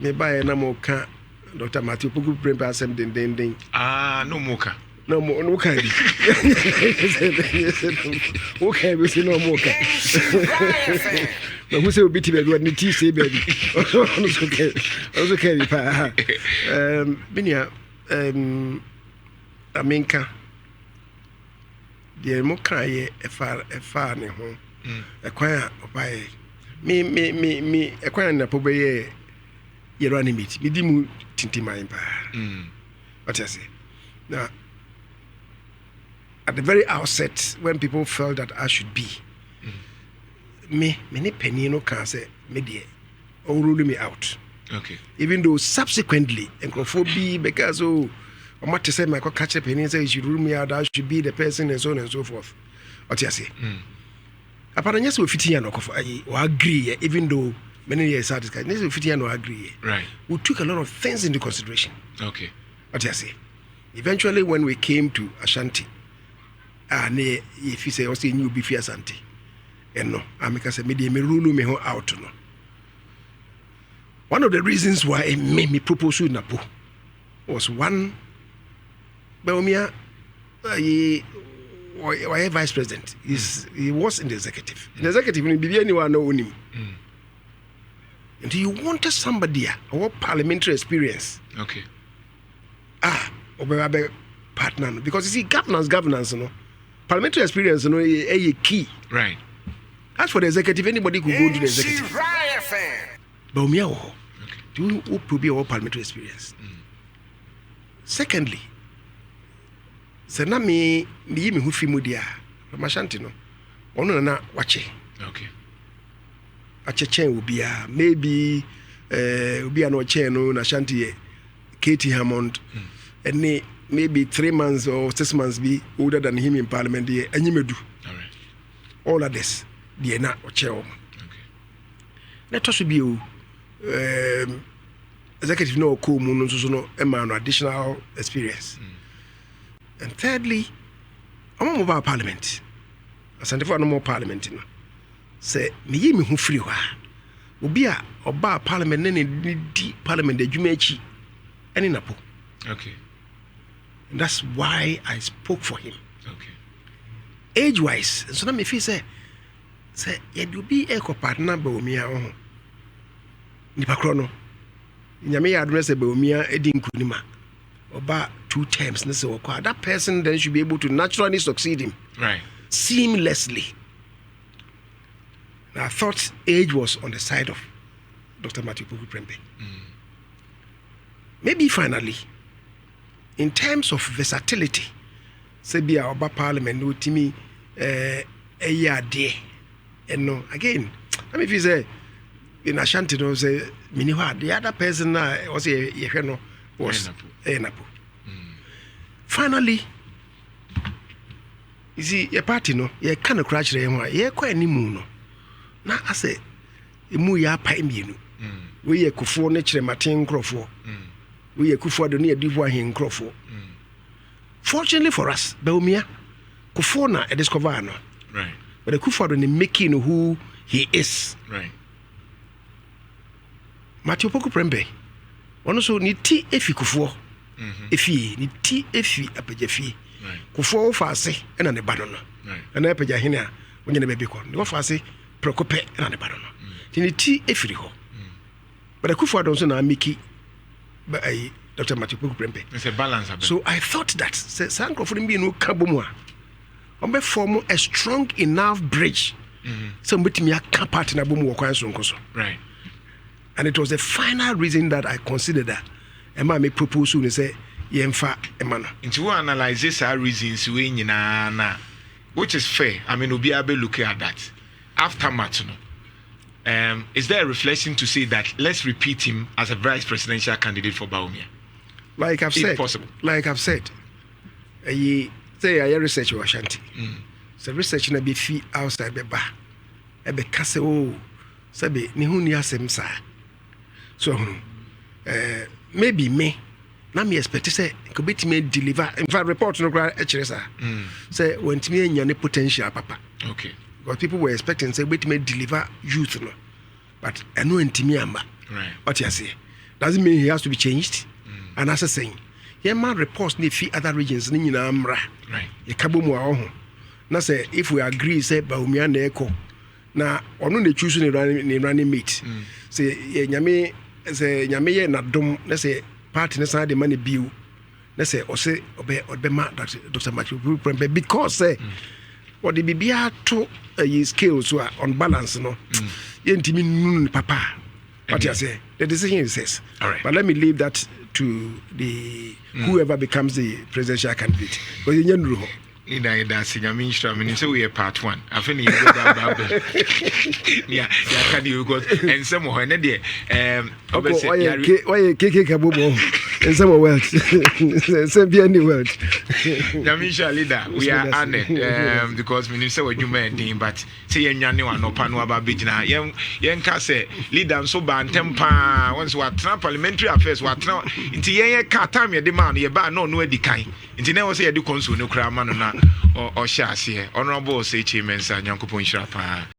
Me buy na mo ka Dr. Matthew Poku Prempe asem den. No moka. No more, no can be. Okay, we see no more. But who say we beat him when the tea say baby? Okay, Binia, Aminka, the Moka a far ne home, a choir by me, a choir na pobe ye running meet, me dimu tinti my empire. What I say now. At the very outset, when people felt that I should be, many penny no can say media or ruling me out. Okay. Even though subsequently, encophobia because I want to say my catch a penny and say you should rule me out, I should be the person and so on and so forth. What you say? Apparently, yes, we fit here no or agree, even though many years satisfied. Yes, we fit here no agree. Right. We took a lot of things into consideration. Okay. What you say? Eventually, when we came to Ashanti. If you say also new be fear Santi, and no, I make us a media me rule me out. No, one of the reasons why it made me propose to NAPO was one. Baumia, why vice president he was in the executive. In the executive, you be anyone know him. And you wanted somebody or parliamentary experience. Okay. Or partner because you see governance, you know. Parliamentary experience, you know, a key. Right. As for the executive, anybody could go to the executive. But me, do you probably all parliamentary experience? Secondly, sena me who fimudia from Ashanti no. Ono na wache. Okay. Ache will be maybe will be an chain no na Ashanti Katie Hammond and maybe 3 months or 6 months be older than him in parliament. All right. All of this, the na chair. Okay. Let us be executive no cool moon no additional experience. And thirdly, I'm about parliament. As I no more parliament, you know. Say me who free wa. Obi a oba parliament ne di parliament de dwumachi any NAPO. Okay. And that's why I spoke for him. Okay. Age-wise, so now me feel say you be a partner Baumia on nipa krono. Nyame ya address Baumia edin kunima. Oba 2 times na say that person then should be able to naturally succeed him. Right. Seamlessly. And I thought age was on the side of Dr. Matthew Poku Prempe. Maybe finally, in terms of versatility, say be our parliament no timi a year day. And no, again, I mean if you say in Ashanti no say miniwa the other person was a NAPO. Finally, you see your party no, you can't crash the one, you quite any moon. Now I say emu ya pa mmienu. We ye kufuo ne kire maten nkrofo. We ye kufuo do ne adivo ahen nkrofo. Fortunately for us, Baumia kufuo na discover no. Right. But the kufuo do ne making who he is. Right. Matthew Poku Prempe. Ono so ni ti efi kufuo. Efi ni ti efi apejafi. Right. Kufuo fa ase na ne ba no. Right. Na apeja hene a onye na bebe ko. Ne fa ase preoccupé na ne ba no. Tini ti efiri ho. But the kufuo don so na miki by Dr. Matthew Poku Prempe. It's a balance. So I thought that Sanko for be no kabomwa. Ombe form a strong enough bridge. So mbetimi aka part na bomu wakwan so nkoso. Right. And it was the final reason that I considered that Emma make proposal and say yemfa Emma. Into we analyze this reasons we nyina na, which is fair. I mean, we'll be looking at that aftermath. Is there a reflection to say that let's repeat him as a vice presidential candidate for Baumia? Like I've said, possible. Like I've said, say I research Ashanti. So research na be fee outside be ba. Ebe kase o sabe ni hu ni asem sa. So maybe me na me expect say ko betime deliver in fact report no gra ekire sa. Say when me anya ne potential papa. Okay. Because people were expecting say betime deliver youth no. But eno ntimi amba. Right. What you say? doesn't mean he has to be changed. And as I saying, man reports ne fi other regions ni nyina mra. Right. Ye kabo mu a ho. Na say if we agree say Bawumia na eko na ono na choose ne running mate. Say ye nyame ye na dom na say party na san de man biu. Na say o say obe ma Dr. Matthew because say what the bibia to scale so on balance no. Ye ntimi nunu papa. What you say? The decision is says. All right. But let me leave that to the whoever becomes the presidential candidate. Because you know. That's in Nhyira. I mean, so we are part 1. I think you go down. Yeah, can you go and somewhere there? Why KK Kabobo and some world, some be any world. Nhyira leader, we are honored because minister what you made, but say you one no panu about bijna. Young say leader so ban temper once what parliamentary affairs what now. Into ye car time your demand ye ba no the kind. Into never say you do consul no cram man or shall see honorable say chairman Nyankopon Nhyira pa.